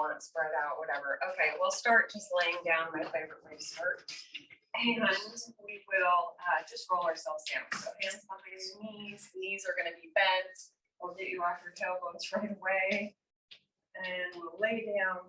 want it spread out, whatever. Okay, we'll start just laying down, my favorite way to start. And we will just roll ourselves down. So hands behind your knees are going to be bent. We'll get you off your tailbones right away. And we'll lay down.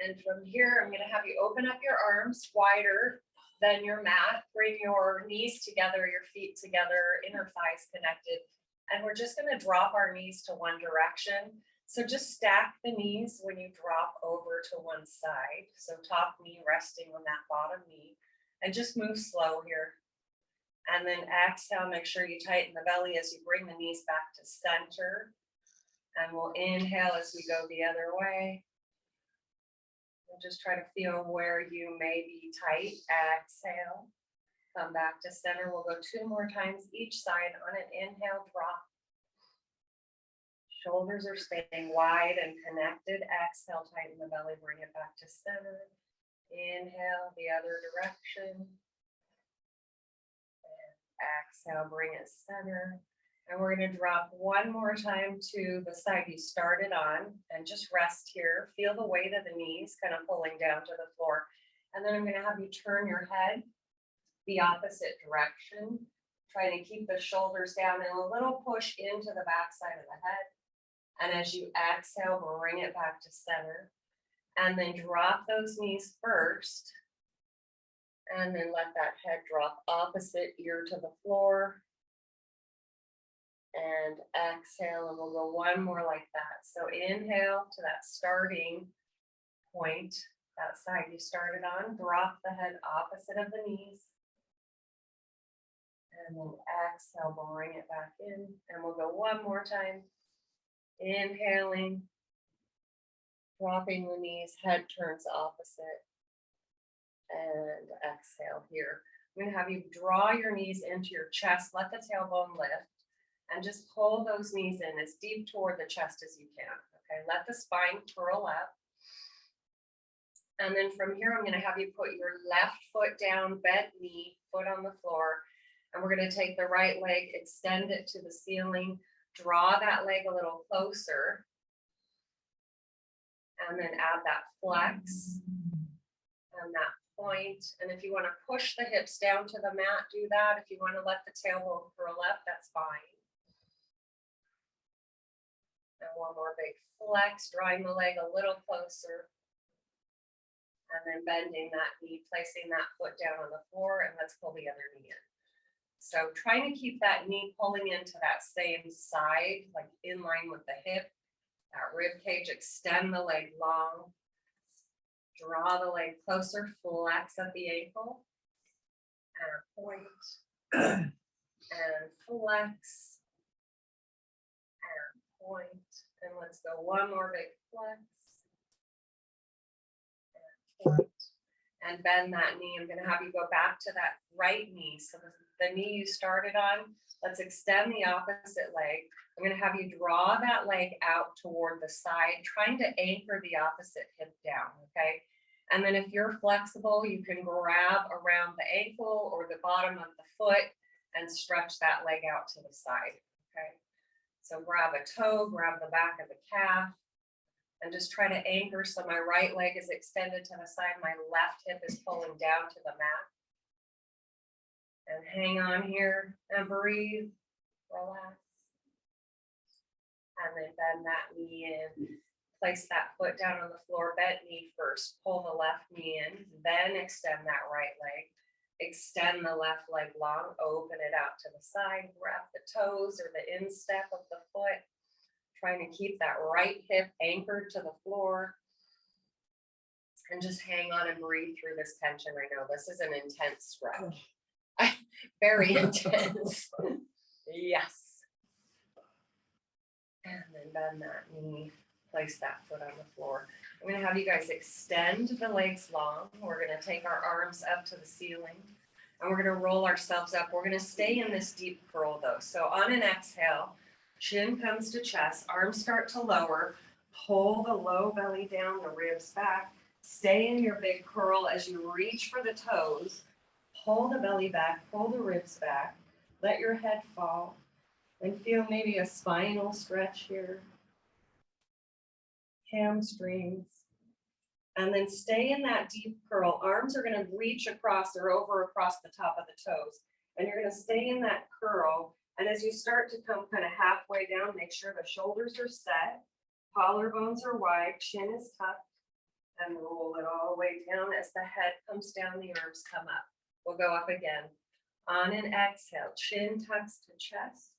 And from here, I'm going to have you open up your arms wider than your mat. Bring your knees together, your feet together, inner thighs connected. And we're just going to drop our knees to one direction. So just stack the knees when you drop over to one side. So top knee resting on that bottom knee. And just move slow here. And then exhale, make sure you tighten the belly as you bring the knees back to center. And we'll inhale as we go the other way. And just try to feel where you may be tight. Exhale. Come back to center. We'll go 2 more times each side. On an inhale, drop. Shoulders are staying wide and connected. Exhale, tighten the belly, bring it back to center. Inhale the other direction. And exhale, bring it center. And we're going to drop one more time to the side you started on and just rest here. Feel the weight of the knees kind of pulling down to the floor. And then I'm going to have you turn your head the opposite direction. Trying to keep the shoulders down and a little push into the back side of the head. And as you exhale, bring it back to center. And then drop those knees first. And then let that head drop opposite ear to the floor. And exhale, and we'll go one more like that. So inhale to that starting point, that side you started on. Drop the head opposite of the knees. And then exhale, bring it back in. And we'll go one more time. Inhaling. Dropping the knees, head turns opposite. And exhale here. I'm going to have you draw your knees into your chest. Let the tailbone lift. And just pull those knees in as deep toward the chest as you can. Okay, let the spine curl up. And then from here, I'm going to have you put your left foot down, bent knee, foot on the floor. And we're going to take the right leg, extend it to the ceiling. Draw that leg a little closer. And then add that flex and that point. And if you want to push the hips down to the mat, do that. If you want to let the tailbone curl up, that's fine. And one more big flex, drawing the leg a little closer. And then bending that knee, placing that foot down on the floor, and let's pull the other knee in. So trying to keep that knee pulling into that same side, like in line with the hip. That rib cage, extend the leg long. Draw the leg closer, flex at the ankle. And point. And flex. And point. And let's go one more big flex. And point. And bend that knee. I'm going to have you go back to that right knee. So the knee you started on, let's extend the opposite leg. I'm going to have you draw that leg out toward the side, trying to anchor the opposite hip down, okay? And then if you're flexible, you can grab around the ankle or the bottom of the foot and stretch that leg out to the side, okay? So grab a toe, grab the back of the calf, and just try to anchor so my right leg is extended to the side, my left hip is pulling down to the mat. And hang on here and breathe, relax. And then bend that knee in, place that foot down on the floor, bent knee first, pull the left knee in, then extend that right leg. Extend the left leg long, open it out to the side, wrap the toes or the instep of the foot, trying to keep that right hip anchored to the floor. And just hang on and breathe through this tension. I know this is an intense stretch. Very intense. Yes. And then bend that knee, place that foot on the floor. I'm going to have you guys extend the legs long. We're going to take our arms up to the ceiling and we're going to roll ourselves up. We're going to stay in this deep curl though. So on an exhale, chin comes to chest, arms start to lower, pull the low belly down, the ribs back, stay in your big curl as you reach for the toes, pull the belly back, pull the ribs back, let your head fall. And feel maybe a spinal stretch here. hamstrings. And then stay in that deep curl. Arms are going to reach across or over across the top of the toes. And you're going to stay in that curl. And as you start to come kind of halfway down, make sure the shoulders are set, collarbones are wide, chin is tucked, and roll it all the way down. As the head comes down, the arms come up. We'll go up again. On an exhale, chin tucks to chest.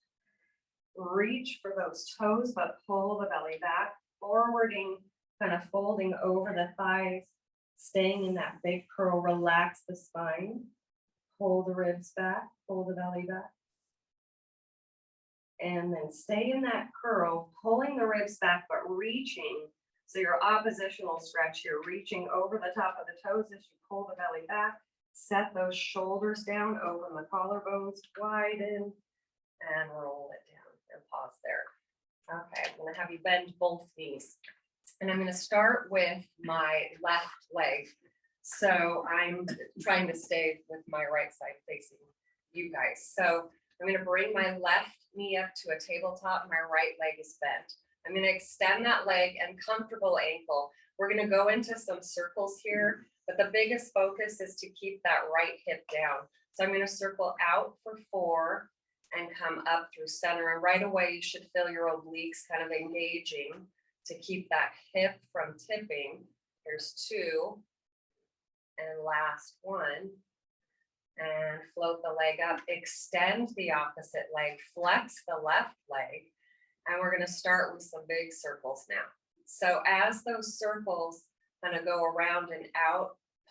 Reach for those toes, but pull the belly back, forwarding, kind of folding over the thighs, staying in that big curl. Relax the spine, pull the ribs back, pull the belly back. And then stay in that curl, pulling the ribs back, but reaching. So your oppositional stretch here, reaching over the top of the toes as you pull the belly back. Set those shoulders down, open the collarbones, widen, and roll it down. And pause there. Okay, I'm going to have you bend both knees. And I'm going to start with my left leg. So I'm trying to stay with my right side facing you guys. So I'm going to bring my left knee up to a tabletop. My right leg is bent. I'm going to extend that leg and comfortable ankle. We're going to go into some circles here, but the biggest focus is to keep that right hip down. So I'm going to circle out for 4 and come up through center. And right away, you should feel your obliques kind of engaging to keep that hip from tipping. Here's 2. And last 1. And float the leg up, extend the opposite leg, flex the left leg. And we're going to start with some big circles now. So as those circles kind of go around and out,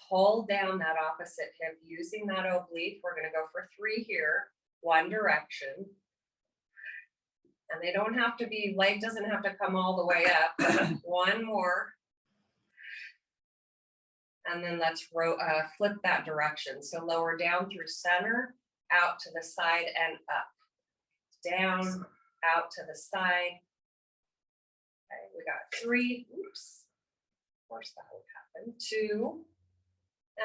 pull down that opposite hip using that oblique. We're going to go for 3 here, one direction. And they don't have to be, leg doesn't have to come all the way up. 1 more. And then let's flip that direction. So lower down through center, out to the side and up. Down, out to the side. Okay, we got 3. Oops. Of course that would happen. 2.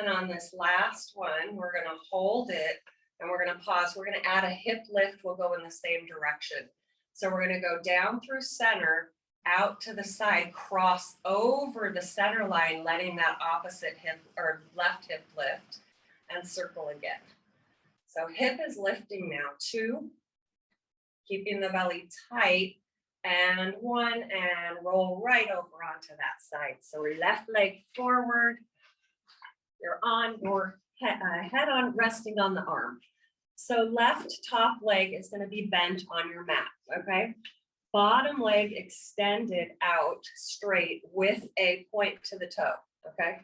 And on this last one, we're going to hold it and we're going to pause. We're going to add a hip lift. We'll go in the same direction. So we're going to go down through center, out to the side, cross over the center line, letting that opposite hip or left hip lift, and circle again. So hip is lifting now. 2, keeping the belly tight, and 1, and roll right over onto that side. So your left leg forward, you're on your head on, resting on the arm. So left top leg is going to be bent on your mat, okay? Bottom leg extended out straight with a point to the toe, okay?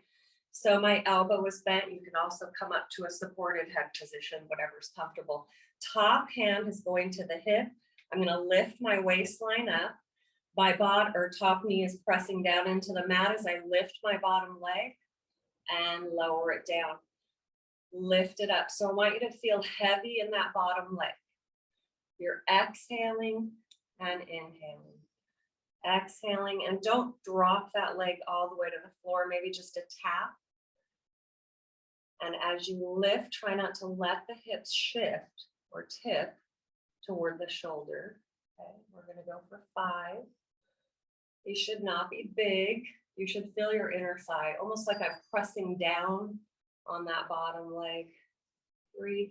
So my elbow was bent. You can also come up to a supported head position, whatever's comfortable. Top hand is going to the hip. I'm going to lift my waistline up. My top knee is pressing down into the mat as I lift my bottom leg and lower it down. Lift it up. So I want you to feel heavy in that bottom leg. You're exhaling and inhaling. Exhaling, and don't drop that leg all the way to the floor, maybe just a tap. And as you lift, try not to let the hips shift or tip toward the shoulder. Okay, we're going to go for 5. These should not be big. You should feel your inner thigh, almost like I'm pressing down on that bottom leg. 3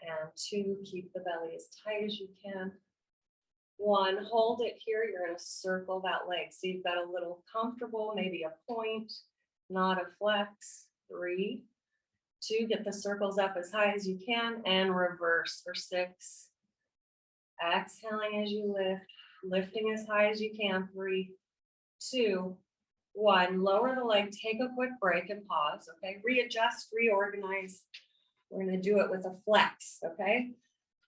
and 2, keep the belly as tight as you can. 1, hold it here. You're going to circle that leg. So you've got a little comfortable, maybe a point, not a flex. 3, 2, get the circles up as high as you can, and reverse for 6. Exhaling as you lift, lifting as high as you can. 3, 2, 1. Lower the leg, take a quick break and pause. Okay, readjust, reorganize. We're going to do it with a flex. Okay,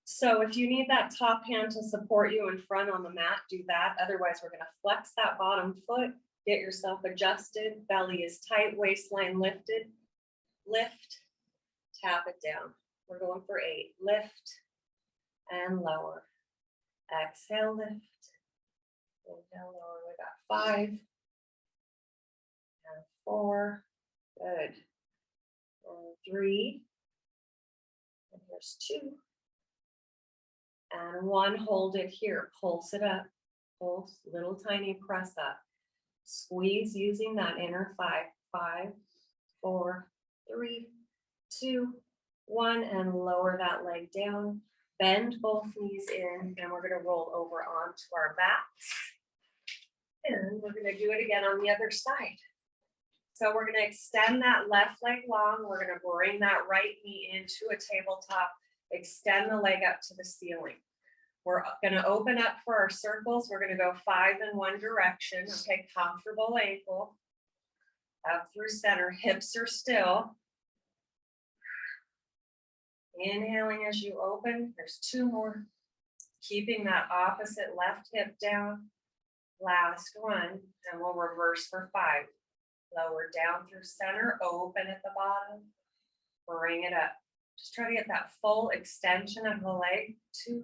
so if you need that top hand to support you in front on the mat, do that. Otherwise, we're going to flex that bottom foot, get yourself adjusted. Belly is tight, waistline lifted. Lift, tap it down. We're going for 8. Lift and lower. Exhale, lift. Inhale, lower. We got 5 and 4. Good. And 3. And here's 2. And 1. Hold it here. Pulse it up. Hold, little tiny press up. Squeeze using that inner thigh. 5, 4, 3, 2, 1, and lower that leg down. Bend both knees in, and we're going to roll over onto our backs. And we're going to do it again on the other side. So we're going to extend that left leg long. We're going to bring that right knee into a tabletop. Extend the leg up to the ceiling. We're going to open up for our circles. We're going to go 5 in one direction. Okay, comfortable ankle. Up through center. Hips are still. Inhaling as you open. There's 2 more. Keeping that opposite left hip down. Last one. And we'll reverse for 5. Lower down through center. Open at the bottom. Bring it up. Just try to get that full extension of the leg. 2.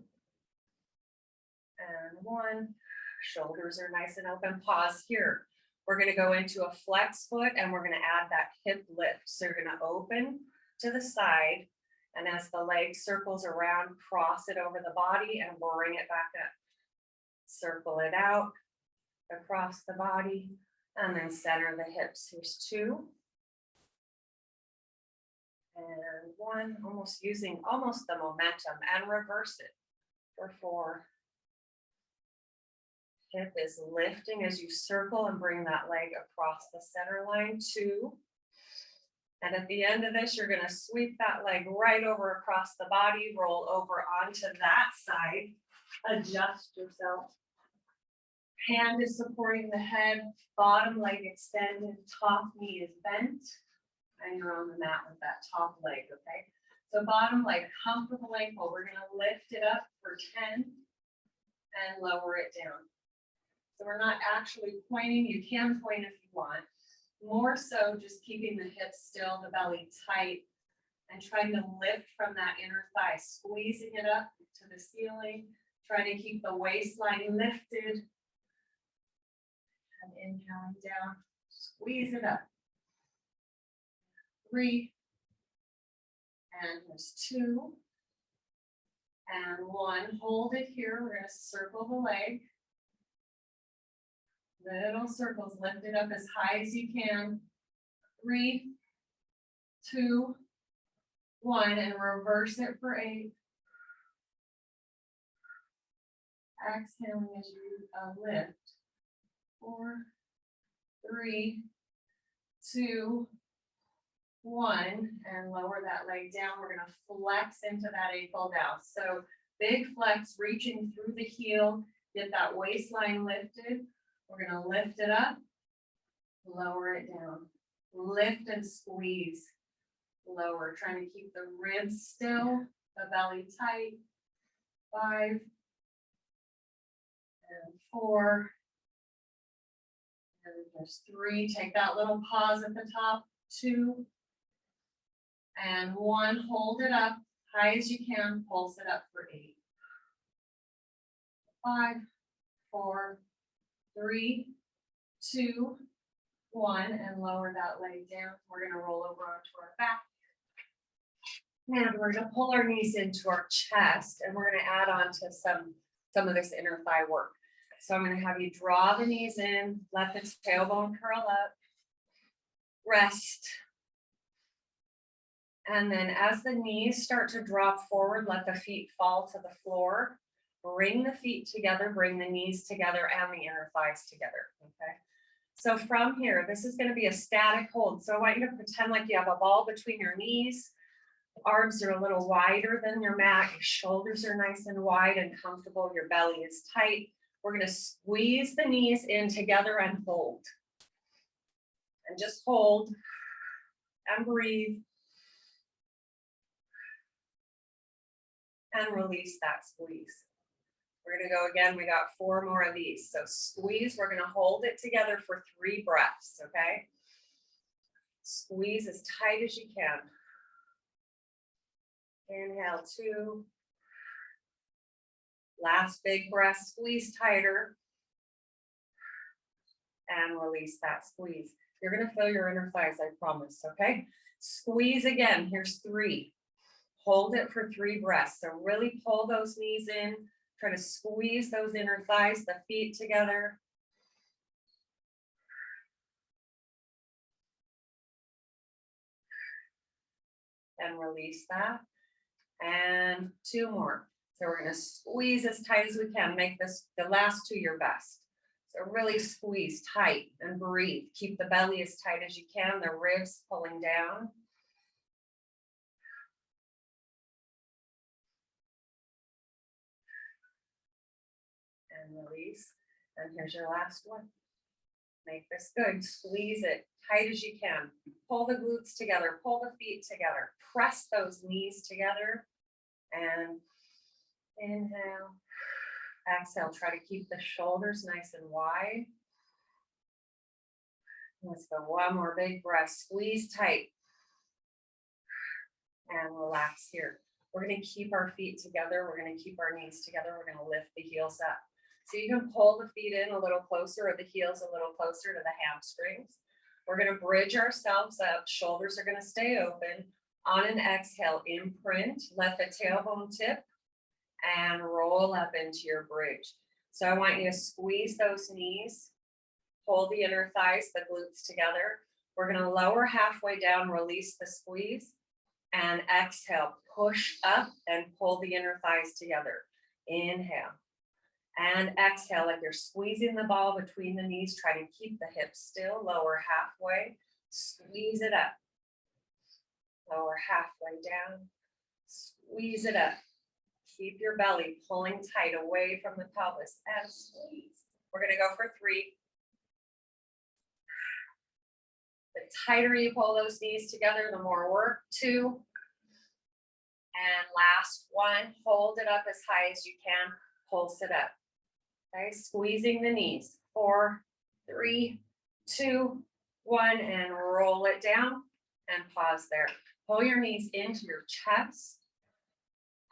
And 1. Shoulders are nice and open. Pause here. We're going to go into a flex foot and we're going to add that hip lift. So you're going to open to the side, and as the leg circles around, cross it over the body and bring it back up. Circle it out across the body and then center the hips. Here's 2. And 1, using the momentum, and reverse it for 4. Hip is lifting as you circle and bring that leg across the center line. 2. And at the end of this, you're going to sweep that leg right over across the body, roll over onto that side, adjust yourself. Hand is supporting the head, bottom leg extended, top knee is bent, and you're on the mat with that top leg, okay? So bottom leg, comfortable ankle, we're going to lift it up for 10 and lower it down. So we're not actually pointing. You can point if you want. More so just keeping the hips still, the belly tight, and trying to lift from that inner thigh, squeezing it up to the ceiling, trying to keep the waistline lifted. And inhaling down, squeeze it up. 3, and there's 2, and 1. Hold it here. We're going to circle the leg. Little circles, lift it up as high as you can. 3, 2, 1, and reverse it for 8. Exhaling as you lift. 4, 3, 2, 1, and lower that leg down. We're going to flex into that ankle down. So big flex, reaching through the heel, get that waistline lifted. We're going to lift it up, lower it down, lift and squeeze, lower, trying to keep the ribs still, the belly tight. 5, and 4, and there's 3. Take that little pause at the top. 2, and 1. Hold it up high as you can. Pulse it up for 8. 5, 4, 3, 2, 1, and lower that leg down. We're going to roll over onto our back. And we're going to pull our knees into our chest, and we're going to add on to some of this inner thigh work. So I'm going to have you draw the knees in, let the tailbone curl up, rest. And then as the knees start to drop forward, let the feet fall to the floor. Bring the feet together, bring the knees together and the inner thighs together, okay? So from here, this is going to be a static hold. So I want you to pretend like you have a ball between your knees. Arms are a little wider than your mat. Your shoulders are nice and wide and comfortable. Your belly is tight. We're going to squeeze the knees in together and hold. And just hold and breathe. And release that squeeze. We're going to go again. We got 4 more of these. So squeeze. We're going to hold it together for 3 breaths, okay? Squeeze as tight as you can. Inhale, 2. Last big breath, squeeze tighter. And release that squeeze. You're going to feel your inner thighs, I promise, okay? Squeeze again. Here's 3. Hold it for 3 breaths. So really pull those knees in. Try to squeeze those inner thighs, the feet together. And release that. And 2 more. So we're going to squeeze as tight as we can. Make this the last 2 your best. So really squeeze tight and breathe. Keep the belly as tight as you can, the ribs pulling down. And release. And here's your last one. Make this good. Squeeze it tight as you can. Pull the glutes together. Pull the feet together. Press those knees together. And inhale. Exhale. Try to keep the shoulders nice and wide. Let's go. One more big breath. Squeeze tight. And relax here. We're going to keep our feet together. We're going to keep our knees together. We're going to lift the heels up. So you can pull the feet in a little closer or the heels a little closer to the hamstrings. We're going to bridge ourselves up. Shoulders are going to stay open. On an exhale, imprint. Let the tailbone tip and roll up into your bridge. So I want you to squeeze those knees. Pull the inner thighs, the glutes together. We're going to lower halfway down, release the squeeze. And exhale, push up and pull the inner thighs together. Inhale. And exhale, like you're squeezing the ball between the knees. Try to keep the hips still. Lower halfway. Squeeze it up. Lower halfway down. Squeeze it up. Keep your belly pulling tight away from the pelvis. And squeeze. We're going to go for 3. The tighter you pull those knees together, the more work. 2. And last 1. Hold it up as high as you can. Pulse it up. Okay, squeezing the knees. 4, 3, 2, 1, and roll it down and pause there. Pull your knees into your chest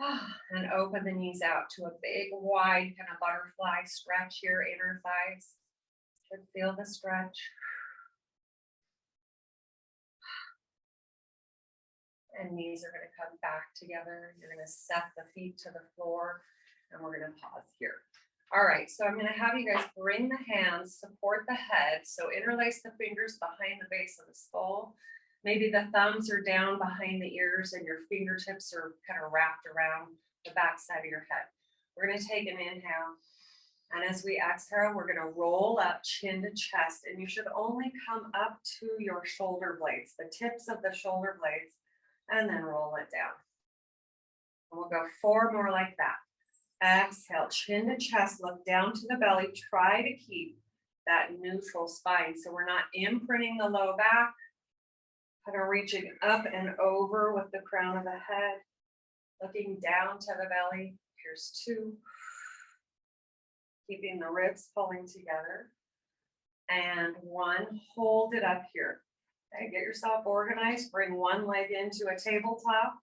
and open the knees out to a big, wide kind of butterfly stretch your inner thighs. Should feel the stretch. And knees are going to come back together. You're going to set the feet to the floor, and we're going to pause here. All right, so I'm going to have you guys bring the hands, support the head. So interlace the fingers behind the base of the skull. Maybe the thumbs are down behind the ears and your fingertips are kind of wrapped around the back side of your head. We're going to take an inhale. And as we exhale, we're going to roll up chin to chest. And you should only come up to your shoulder blades, the tips of the shoulder blades, and then roll it down. And we'll go 4 more like that. Exhale, chin to chest, look down to the belly. Try to keep that neutral spine. So we're not imprinting the low back, kind of reaching up and over with the crown of the head, looking down to the belly. Here's 2. Keeping the ribs pulling together. And 1, hold it up here. Okay, get yourself organized. Bring one leg into a tabletop.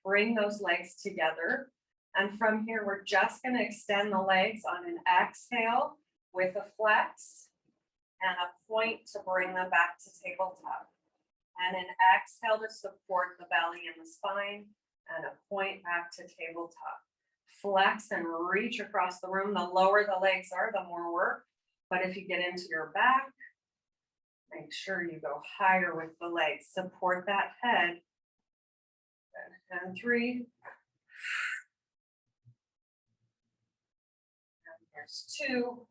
Bring those legs together. And from here, we're just going to extend the legs on an exhale with a flex and a point to bring them back to tabletop. And an exhale to support the belly and the spine and a point back to tabletop. Flex and reach across the room. The lower the legs are, the more work. But if you get into your back, make sure you go higher with the legs. Support that head. And 3. There's 2.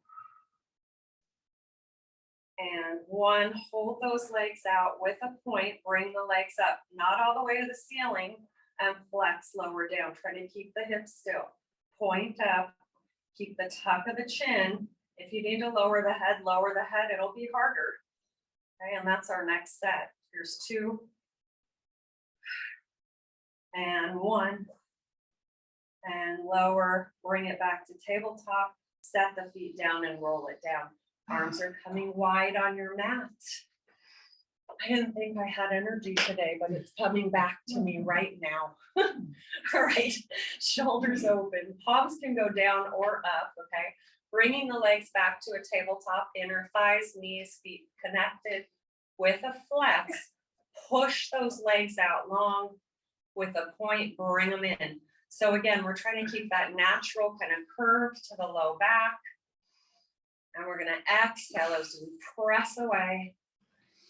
And 1. Hold those legs out with a point. Bring the legs up, not all the way to the ceiling, and flex lower down. Try to keep the hips still. Point up. Keep the tuck of the chin. If you need to lower the head, lower the head. It'll be harder. Okay, and that's our next set. Here's 2. And 1. And lower. Bring it back to tabletop. Set the feet down and roll it down. Arms are coming wide on your mat. I didn't think I had energy today, but it's coming back to me right now. All right, shoulders open. Palms can go down or up, okay? Bringing the legs back to a tabletop, inner thighs, knees, feet connected with a flex. Push those legs out long with a point, bring them in. So again, we're trying to keep that natural kind of curve to the low back. And we're gonna exhale as we press away.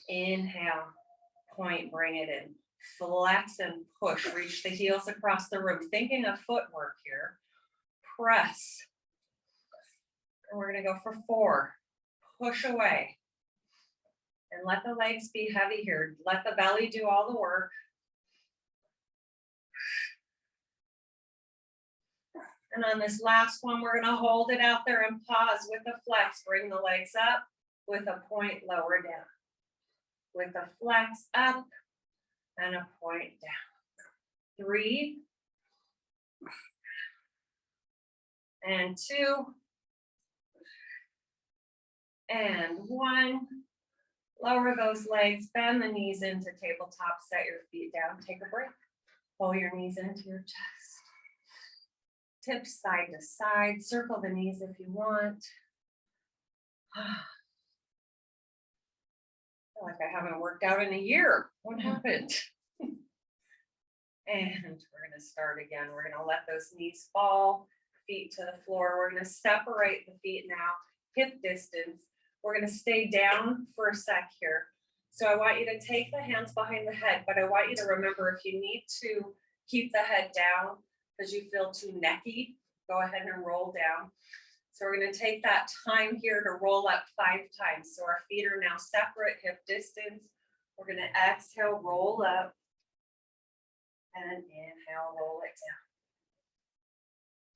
Inhale, point, bring it in. Flex and push, reach the heels across the room. Thinking of footwork here. Press. And we're gonna go for 4. Push away. And let the legs be heavy here. Let the belly do all the work. And on this last one, we're gonna hold it out there and pause with a flex. Bring the legs up with a point, lower down. With a flex up and a point down. 3 and 2 and 1. Lower those legs, bend the knees into tabletop, set your feet down, take a break. Pull your knees into your chest. Tips side to side, circle the knees if you want. I feel like I haven't worked out in a year. What happened? And we're gonna start again. We're gonna let those knees fall, feet to the floor. We're gonna separate the feet now, hip distance. We're gonna stay down for a sec here. So I want you to take the hands behind the head, but I want you to remember if you need to keep the head down because you feel too necky, go ahead and roll down. So we're gonna take that time here to roll up 5 times. So our feet are now separate, hip distance. We're gonna exhale, roll up, and inhale, roll it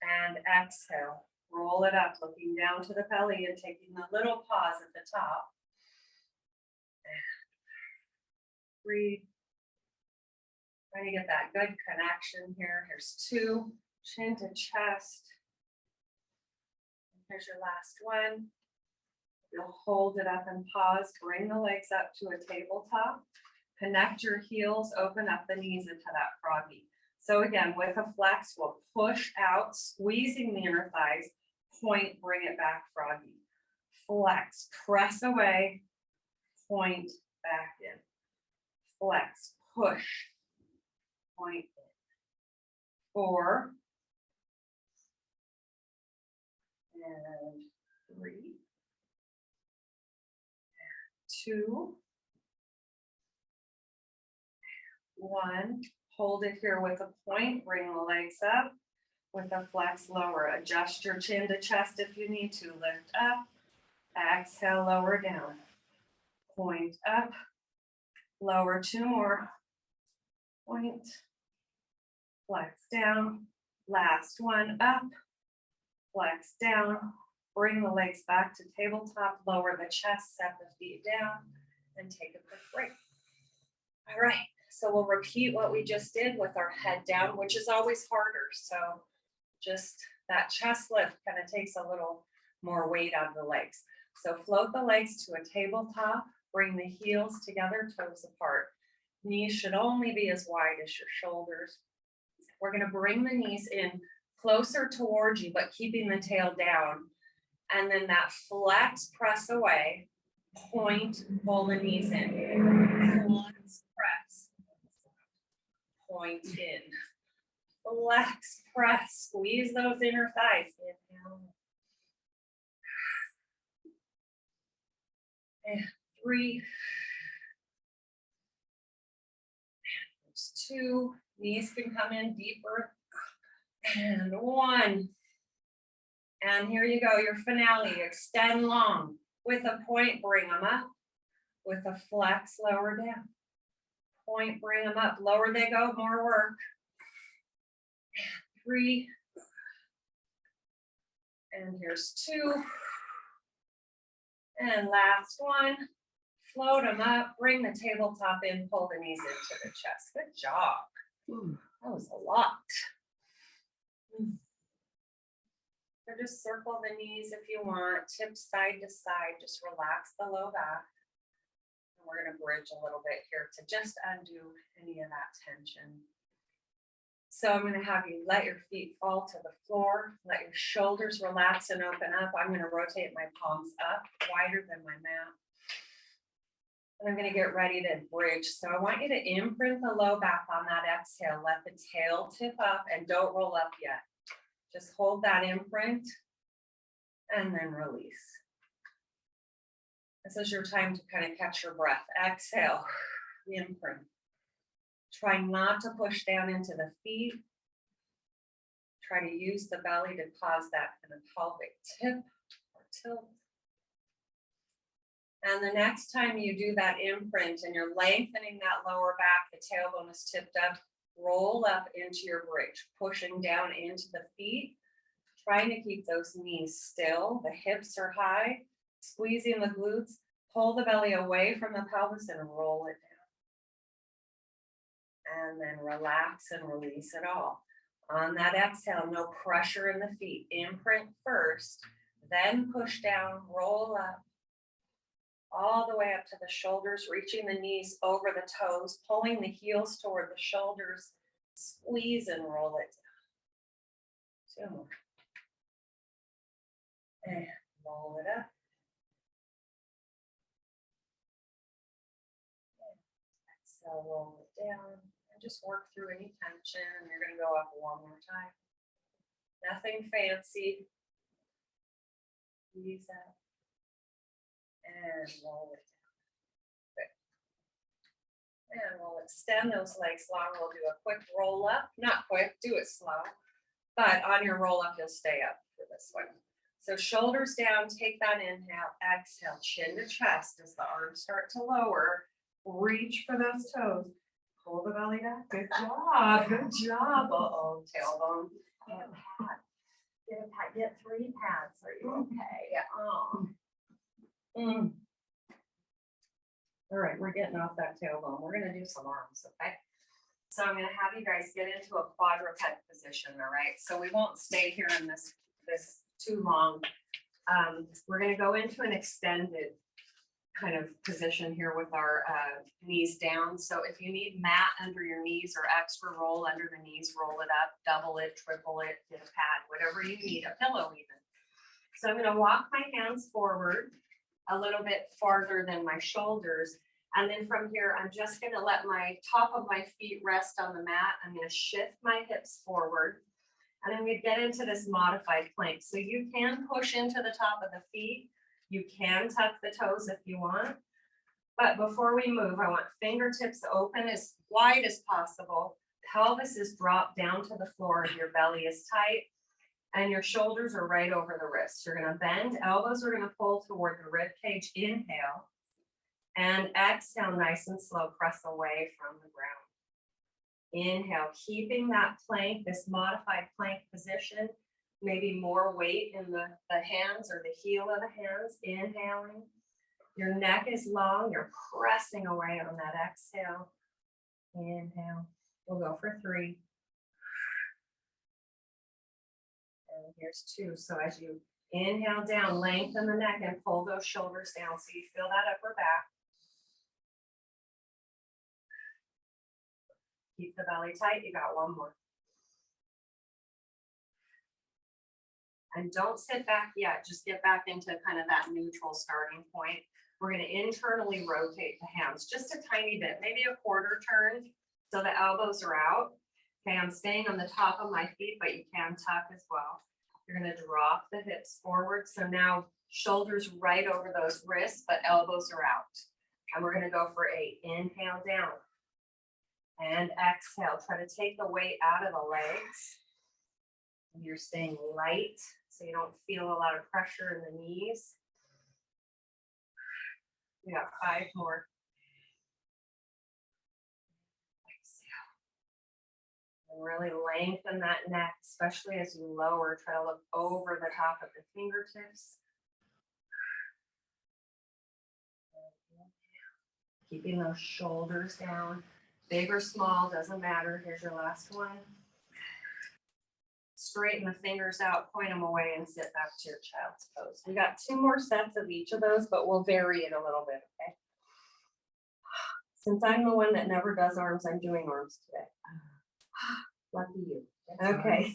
down. And exhale, roll it up, looking down to the belly and taking a little pause at the top. And breathe. Trying to get that good connection here. Here's 2, chin to chest. Here's your last one. You'll hold it up and pause. Bring the legs up to a tabletop. Connect your heels, open up the knees into that froggy. So again, with a flex, we'll push out, squeezing the inner thighs, point, bring it back, froggy. Flex, press away, point, back in. Flex, push, point in. 4, and 3, and 2, 1. Hold it here with a point, bring the legs up. With a flex, lower. Adjust your chin to chest if you need to. Lift up, exhale, lower down. Point up, lower, 2 more. Point, flex down. Last one, up, flex down. Bring the legs back to tabletop, lower the chest, set the feet down, and take a quick break. All right, so we'll repeat what we just did with our head down, which is always harder. So just that chest lift kind of takes a little more weight on the legs. So float the legs to a tabletop, bring the heels together, toes apart. Knees should only be as wide as your shoulders. We're going to bring the knees in closer towards you, but keeping the tail down. And then that flex, press away, point, pull the knees in. Flex, press, point in. Flex, press, squeeze those inner thighs. Inhale. And 3. And 2. Knees can come in deeper. And 1. And here you go, your finale. Extend long. With a point, bring them up. With a flex, lower down. Point, bring them up. Lower they go, more work. 3. And here's 2. And last one. Float them up. Bring the tabletop in. Pull the knees into the chest. Good job. That was a lot. So just circle the knees if you want. Tips side to side. Just relax the low back. And we're going to bridge a little bit here to just undo any of that tension. So I'm going to have you let your feet fall to the floor. Let your shoulders relax and open up. I'm going to rotate my palms up wider than my mat. And I'm going to get ready to bridge. So I want you to imprint the low back on that exhale. Let the tail tip up and don't roll up yet. Just hold that imprint and then release. This is your time to kind of catch your breath. Exhale, imprint. Try not to push down into the feet. Try to use the belly to cause that kind of pelvic tip or tilt. And the next time you do that imprint and you're lengthening that lower back, the tailbone is tipped up, roll up into your bridge, pushing down into the feet, trying to keep those knees still. The hips are high, squeezing the glutes, pull the belly away from the pelvis and roll it down. And then relax and release it all. On that exhale, no pressure in the feet. Imprint first, then push down, roll up, all the way up to the shoulders, reaching the knees over the toes, pulling the heels toward the shoulders, squeeze and roll it down. 2 more. And roll it up. Exhale, roll it down. And just work through any tension. You're going to go up 1 more time. Nothing fancy. Ease out. And roll it down. Good. And we'll extend those legs long. We'll do a quick roll up. Not quick, do it slow. But on your roll up, you'll stay up for this one. So shoulders down, take that inhale, exhale, chin to chest as the arms start to lower. Reach for those toes. Pull the belly back. Good job. Good job. Uh-oh, tailbone. Get a pat. Get a pat. Get 3 pats. Are you okay? Yeah. Oh. All right, we're getting off that tailbone. We're going to do some arms, okay? So I'm going to have you guys get into a quadruped position, all right? So we won't stay here in this too long. We're going to go into an extended kind of position here with our knees down. So if you need mat under your knees or extra roll under the knees, roll it up, double it, triple it, get a pad, whatever you need, a pillow even. So I'm going to walk my hands forward a little bit farther than my shoulders. And then from here, I'm just going to let my top of my feet rest on the mat. I'm going to shift my hips forward. And I'm going to get into this modified plank. So you can push into the top of the feet. You can tuck the toes if you want. But before we move, I want fingertips open as wide as possible. Pelvis is dropped down to the floor. Your belly is tight. And your shoulders are right over the wrists. You're going to bend. Elbows are going to pull toward the rib cage. Inhale. And exhale, nice and slow. Press away from the ground. Inhale, keeping that plank, this modified plank position. Maybe more weight in the hands or the heel of the hands. Inhaling. Your neck is long. You're pressing away on that exhale. Inhale. We'll go for 3. And here's 2. So as you inhale down, lengthen the neck and pull those shoulders down so you feel that upper back. Keep the belly tight. You got 1 more. And don't sit back yet. Just get back into kind of that neutral starting point. We're going to internally rotate the hands just a tiny bit, maybe a 1/4 turn so the elbows are out. Okay, I'm staying on the top of my feet, but you can tuck as well. You're going to drop the hips forward. So now shoulders right over those wrists, but elbows are out. And we're going to go for 8. Inhale down. And exhale. Try to take the weight out of the legs. And you're staying light so you don't feel a lot of pressure in the knees. We got 5 more. Exhale. And really lengthen that neck, especially as you lower. Try to look over the top of the fingertips. Keeping those shoulders down. Big or small, doesn't matter. Here's your last one. Straighten the fingers out, point them away, and sit back to your child's pose. We got 2 more sets of each of those, but we'll vary it a little bit, okay? Since I'm the one that never does arms, I'm doing arms today. Lucky you. Okay.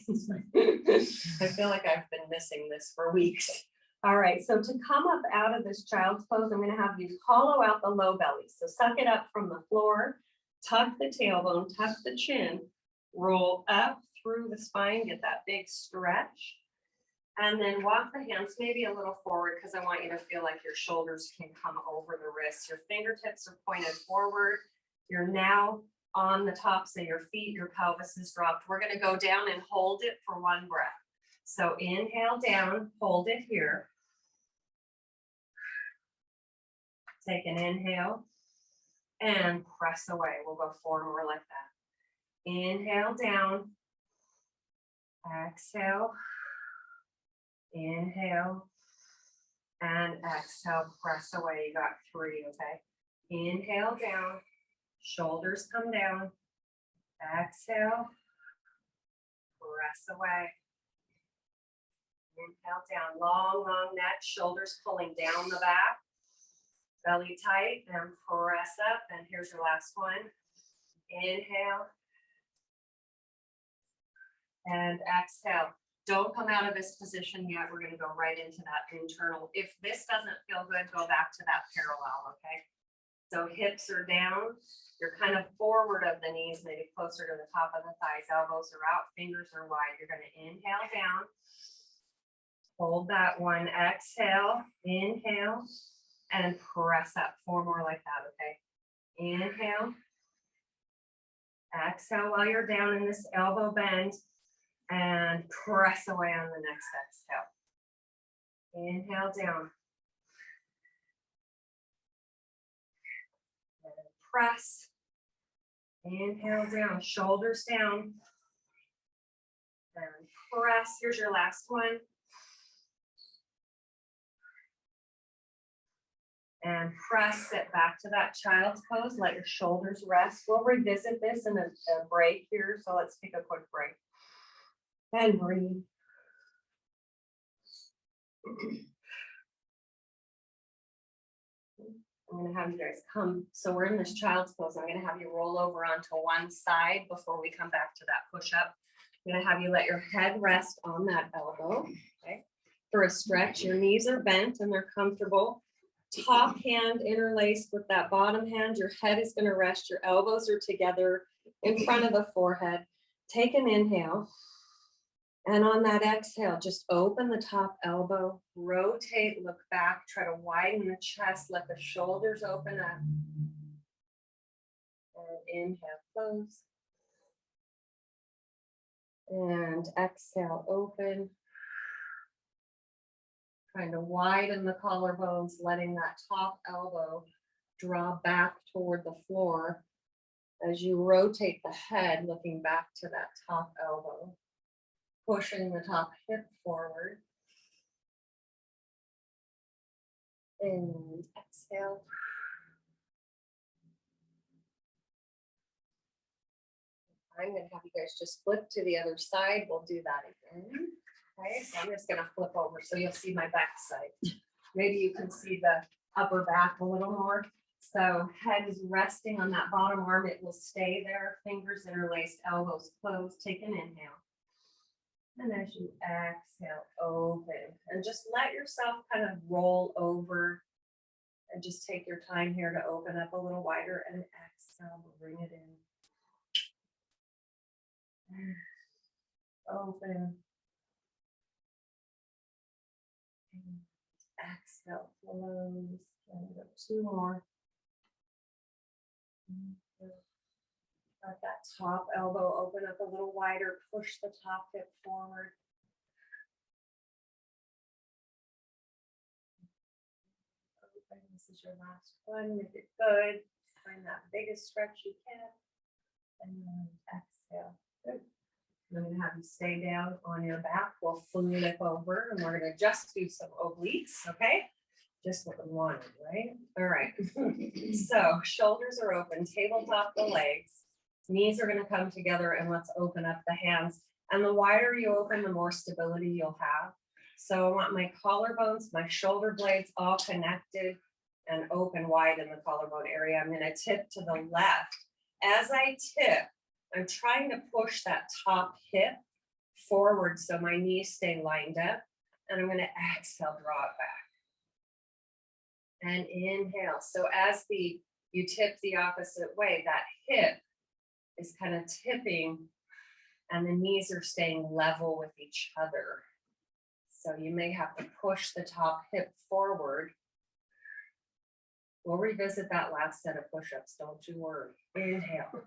I feel like I've been missing this for weeks. All right, so to come up out of this child's pose, I'm going to have you hollow out the low belly. So suck it up from the floor, tuck the tailbone, tuck the chin, roll up through the spine, get that big stretch, and then walk the hands maybe a little forward because I want you to feel like your shoulders can come over the wrists. Your fingertips are pointed forward. You're now on the tops of your feet. Your pelvis is dropped. We're going to go down and hold it for one breath. So inhale down, hold it here. Take an inhale and press away. We'll go 4 more like that. Inhale down, exhale, inhale, and exhale, press away. You got 3, okay? Inhale down, shoulders come down, exhale, press away. Inhale down, long, long neck, shoulders pulling down the back. Belly tight and press up. And here's your last one. Inhale. And exhale. Don't come out of this position yet. We're going to go right into that internal. If this doesn't feel good, go back to that parallel, okay? So hips are down. You're kind of forward of the knees, maybe closer to the top of the thighs. Elbows are out, fingers are wide. You're going to inhale down. Hold that one. Exhale. Inhale. And press up. 4 more like that, okay? Inhale. Exhale while you're down in this elbow bend. And press away on the next exhale. Inhale down. And press. Inhale down. Shoulders down. And press. Here's your last one. And press it back to that child's pose. Let your shoulders rest. We'll revisit this in a break here. So let's take a quick break. And breathe. I'm going to have you guys come. So we're in this child's pose. I'm going to have you roll over onto one side before we come back to that push up. I'm going to have you let your head rest on that elbow. Okay. For a stretch, your knees are bent and they're comfortable. Top hand interlaced with that bottom hand. Your head is going to rest. Your elbows are together in front of the forehead. Take an inhale. And on that exhale, just open the top elbow, rotate, look back, try to widen the chest, let the shoulders open up. And inhale, close. And exhale, open. Trying to widen the collarbones, letting that top elbow draw back toward the floor as you rotate the head, looking back to that top elbow, pushing the top hip forward. And exhale. I'm going to have you guys just flip to the other side. We'll do that again. Okay, so I'm just going to flip over so you'll see my back side. Maybe you can see the upper back a little more. So head is resting on that bottom arm. It will stay there. Fingers interlaced, elbows closed. Take an inhale. And as you exhale, open. And just let yourself kind of roll over. And just take your time here to open up a little wider. And exhale, bring it in. Open. Exhale, close. And go 2 more. Let that top elbow open up a little wider. Push the top hip forward. Open. This is your last one. Make it good. Find that biggest stretch you can. And then exhale. Good. I'm going to have you stay down on your back. We'll flip over and we're going to just do some obliques, okay? Just what we wanted, right? All right. So shoulders are open, tabletop the legs. Knees are going to come together and let's open up the hands. And the wider you open, the more stability you'll have. So I want my collarbones, my shoulder blades all connected and open wide in the collarbone area. I'm going to tip to the left. As I tip, I'm trying to push that top hip forward so my knees stay lined up. And I'm going to exhale, draw it back. And inhale. So as you tip the opposite way, that hip is kind of tipping and the knees are staying level with each other. So you may have to push the top hip forward. We'll revisit that last set of push-ups, don't you worry. Inhale.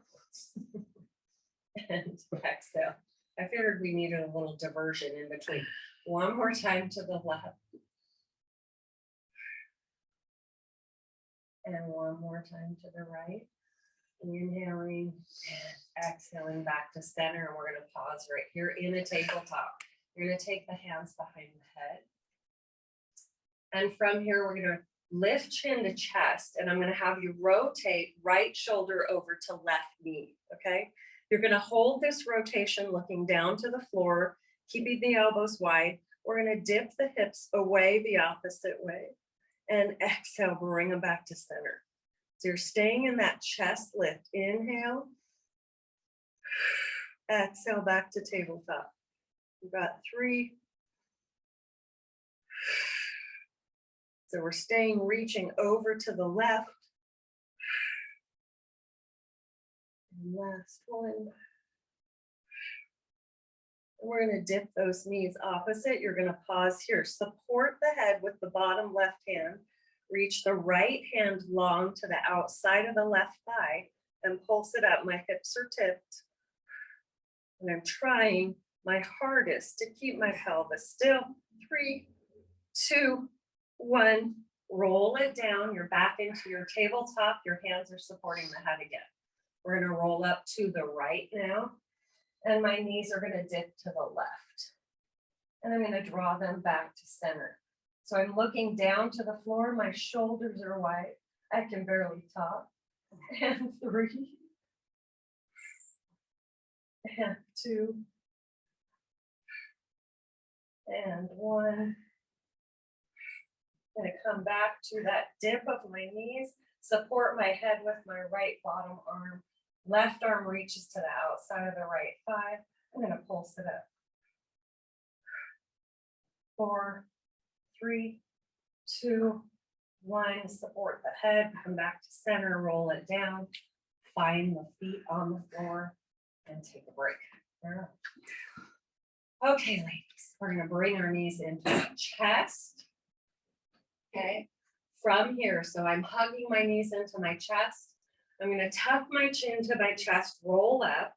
And exhale. I figured we needed a little diversion in between. One more time to the left. And one more time to the right. Inhaling and exhaling back to center. And we're going to pause right here in a tabletop. You're going to take the hands behind the head. And from here, we're going to lift chin to chest. And I'm going to have you rotate right shoulder over to left knee. Okay. You're going to hold this rotation looking down to the floor, keeping the elbows wide. We're going to dip the hips away the opposite way and exhale, bring them back to center. So you're staying in that chest lift. Inhale, exhale back to tabletop. We've got 3. So we're staying, reaching over to the left. And last one. And we're going to dip those knees opposite. You're going to pause here. Support the head with the bottom left hand. Reach the right hand long to the outside of the left thigh and pulse it up. My hips are tipped. And I'm trying my hardest to keep my pelvis still. 3, 2, 1. Roll it down. You're back into your tabletop. Your hands are supporting the head again. We're going to roll up to the right now. And my knees are going to dip to the left. And I'm going to draw them back to center. So I'm looking down to the floor. My shoulders are wide. I can barely talk. And 3. And 2. And 1. I'm going to come back to that dip of my knees. Support my head with my right bottom arm. Left arm reaches to the outside of the right thigh. I'm going to pulse it up. 4, 3, 2, 1. Support the head. Come back to center. Roll it down. Find the feet on the floor and take a break. Okay, ladies, we're going to bring our knees into the chest. Okay, from here, so I'm hugging my knees into my chest. I'm going to tuck my chin to my chest, roll up.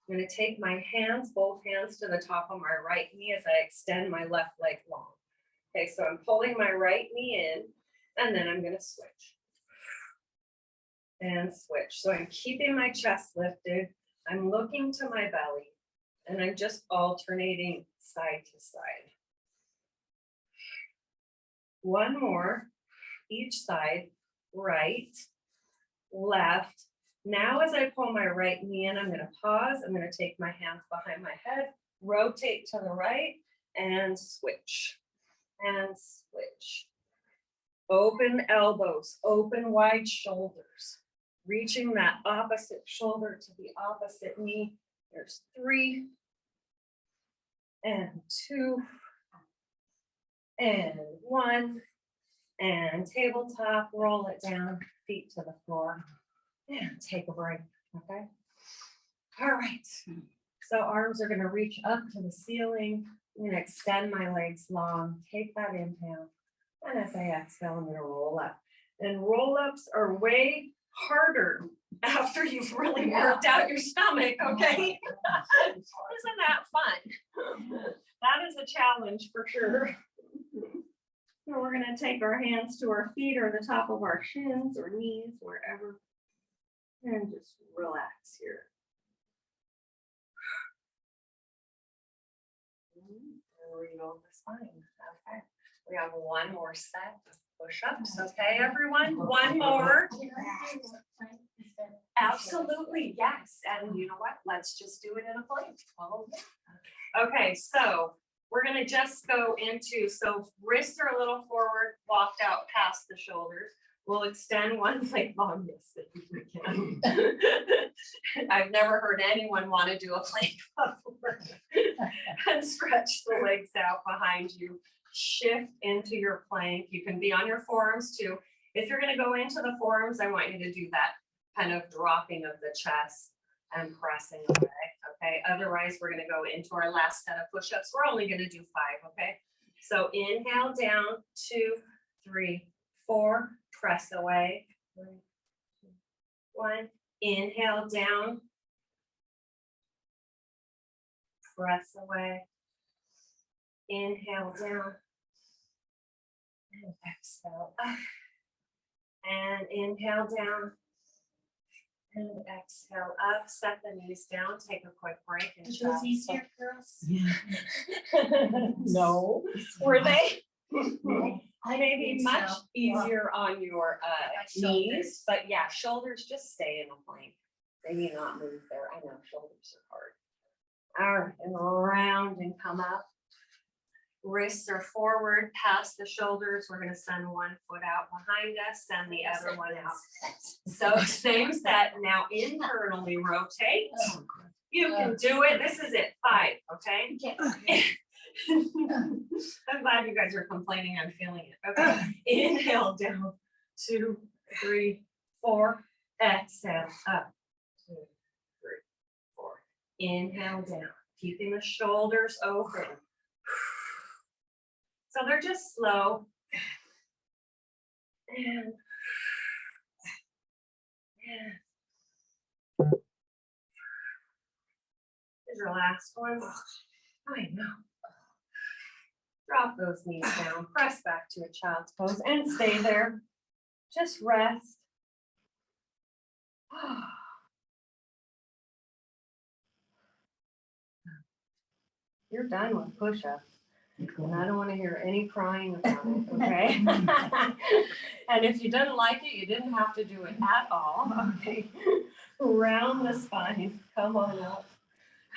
I'm going to take my hands, both hands to the top of my right knee as I extend my left leg long. Okay, so I'm pulling my right knee in, and then I'm going to switch. And switch. So I'm keeping my chest lifted. I'm looking to my belly, and I'm just alternating side to side. One more, each side, right, left. Now as I pull my right knee in, I'm going to pause. I'm going to take my hands behind my head, rotate to the right, and switch. And switch. Open elbows, open wide shoulders. Reaching that opposite shoulder to the opposite knee. There's 3, and 2, and 1, and tabletop, roll it down, feet to the floor, and take a break, okay? All right, so arms are gonna reach up to the ceiling. I'm gonna extend my legs long, take that inhale, and as I exhale, I'm gonna roll up. And roll-ups are way harder after you've really worked out your stomach, okay? Isn't that fun? That is a challenge for sure. So we're going to take our hands to our feet or the top of our shins or knees, wherever, and just relax here. And reroll the spine. Okay. We have one more set of push-ups. Okay, everyone? One more. Absolutely, yes. And you know what? Let's just do it in a plank. Okay, so we're going to just go into, so wrists are a little forward, walked out past the shoulders. We'll extend one leg long, yes, if we can. I've never heard anyone want to do a plank before. And stretch the legs out behind you. shift into your plank. You can be on your forearms too. If you're going to go into the forearms, I want you to do that kind of dropping of the chest and pressing away. Okay. Otherwise, we're going to go into our last set of push-ups. We're only going to do 5. Okay. So inhale down, 2, 3, 4, press away. 3, 2, 1. Inhale down, press away. Inhale down and exhale up. And inhale down and exhale up. Set the knees down. Take a quick break. And It was easier, girls. Yeah. No. Were they? I Maybe think much so. easier on your shoulders. knees, but yeah, shoulders just stay in a plank. Maybe not move there. I know shoulders are hard. All right, and round and come up. Wrists are forward, past the shoulders. We're going to send one foot out behind us, send the other one out. So same set. Now internally rotate. You can do it. This is it. 5, okay? I'm glad you guys are complaining. I'm feeling it. Okay. Inhale down. 2, 3, 4. Exhale up. 2, 3, 4. Inhale down. Keeping the shoulders open. So they're just slow. And here's your last one. I know. Drop those knees down. Press back to a child's pose and stay there. Just rest. You're done with push-ups. And I don't want to hear any crying about it, okay? And if you didn't like it, you didn't have to do it at all. Okay. Round the spine. Come on up.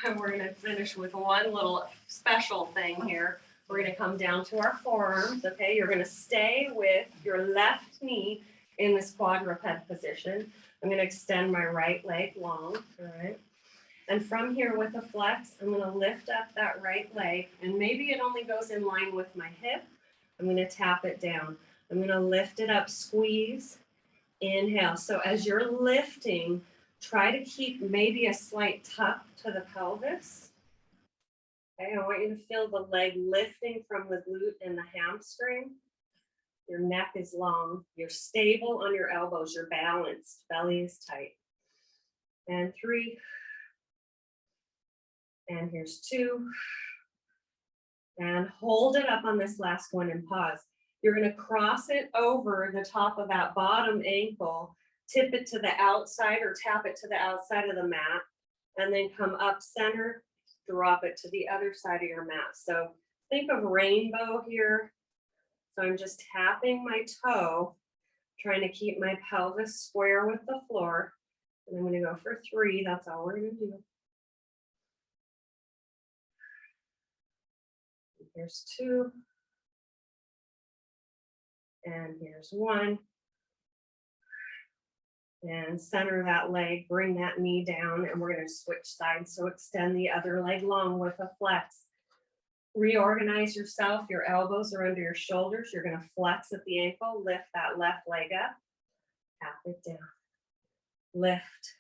And we're going to finish with one little special thing here. We're going to come down to our forearms, okay? You're going to stay with your left knee in this quadruped position. I'm going to extend my right leg long, all right? And from here with a flex, I'm going to lift up that right leg, and maybe it only goes in line with my hip. I'm going to tap it down. I'm going to lift it up, squeeze, inhale. So as you're lifting, try to keep maybe a slight tuck to the pelvis. Okay, I want you to feel the leg lifting from the glute and the hamstring. Your neck is long. You're stable on your elbows. You're balanced. Belly is tight. And 3. And here's 2. And hold it up on this last one and pause. You're going to cross it over the top of that bottom ankle, tip it to the outside or tap it to the outside of the mat, and then come up center, drop it to the other side of your mat. So think of rainbow here. So I'm just tapping my toe, trying to keep my pelvis square with the floor. And I'm going to go for 3. That's all we're going to do. Here's 2. And here's 1. And center that leg, bring that knee down, and we're going to switch sides. So extend the other leg long with a flex. Reorganize yourself. Your elbows are under your shoulders. You're going to flex at the ankle, lift that left leg up, tap it down, lift.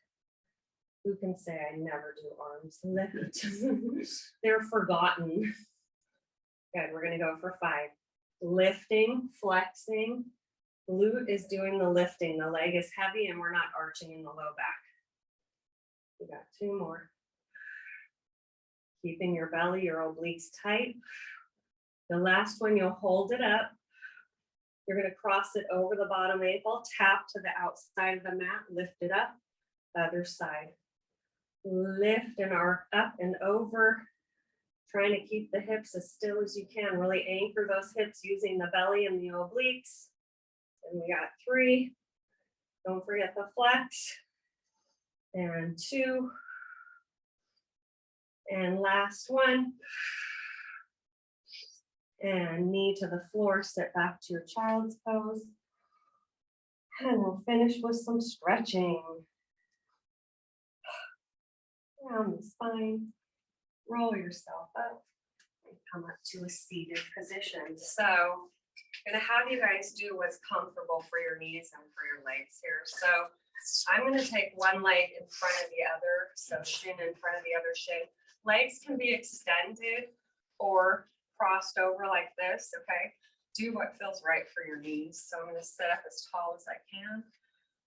Who can say I never do arms? Lift. They're forgotten. Good, we're going to go for 5. Lifting, flexing. Glute is doing the lifting. The leg is heavy and we're not arching in the low back. We got 2 more. Keeping your belly, your obliques tight. The last one, you'll hold it up. You're going to cross it over the bottom ankle, tap to the outside of the mat, lift it up, other side. Lift and arc up and over. Trying to keep the hips as still as you can. Really anchor those hips using the belly and the obliques. And we got 3. Don't forget the flex. And 2. And last one. And knee to the floor, sit back to your child's pose. And we'll finish with some stretching. Around the spine. Roll yourself up. and come up to a seated position. So I'm gonna have you guys do what's comfortable for your knees and for your legs here. So I'm gonna take one leg in front of the other, so shin in front of the other shin. Legs can be extended or crossed over like this, okay? Do what feels right for your knees. So I'm gonna sit up as tall as I can.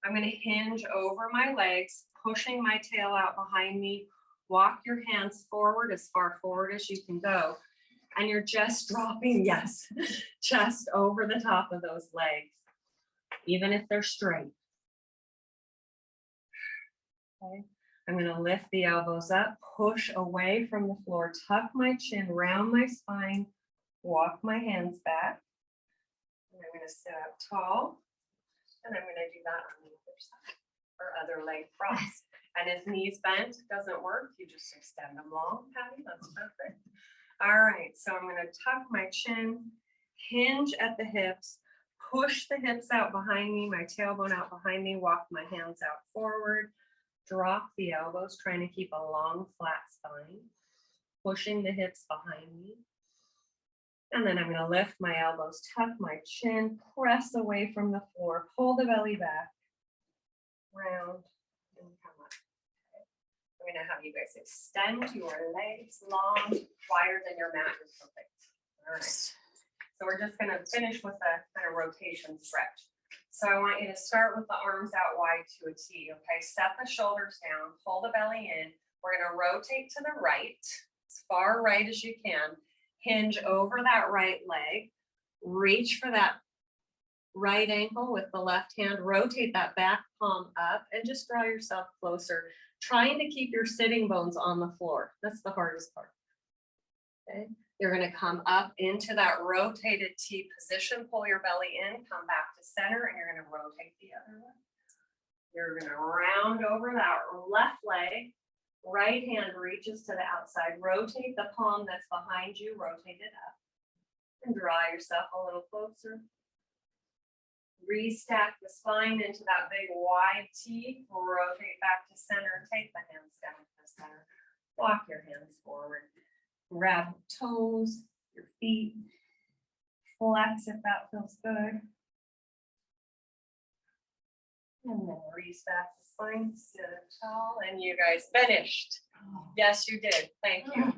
I'm gonna hinge over my legs, pushing my tail out behind me. Walk your hands forward as far forward as you can go. And you're just dropping, yes, just over the top of those legs, even if they're straight. Okay. I'm gonna lift the elbows up, push away from the floor, tuck my chin, round my spine, walk my hands back. And I'm gonna sit up tall. And I'm gonna do that on the other side, or other leg cross. And if knees bent doesn't work, you just extend them long, Patty, that's perfect. All right, so I'm gonna tuck my chin, hinge at the hips, push the hips out behind me, my tailbone out behind me, walk my hands out forward, drop the elbows, trying to keep a long, flat spine, pushing the hips behind me. And then I'm gonna lift my elbows, tuck my chin, press away from the floor, pull the belly back, round, and come up. Okay. I'm gonna have you guys extend your legs long, wider than your mat is perfect. All right. So we're just gonna finish with a kind of rotation stretch. So I want you to start with the arms out wide to a T, okay? Set the shoulders down, pull the belly in. We're gonna rotate to the right, as far right as you can. Hinge over that right leg, reach for that right ankle with the left hand, rotate that back palm up and just draw yourself closer, trying to keep your sitting bones on the floor. That's the hardest part. Okay, you're gonna come up into that rotated T position, pull your belly in, come back to center, and you're gonna rotate the other way. You're gonna round over that left leg. Right hand reaches to the outside, rotate the palm that's behind you, rotate it up, and draw yourself a little closer. Restack the spine into that big wide T, rotate back to center, take the hands down to the center, walk your hands forward, grab toes, your feet, flex if that feels good. And then restack the spine, sit up tall, and you guys finished. Yes, you did. Thank you.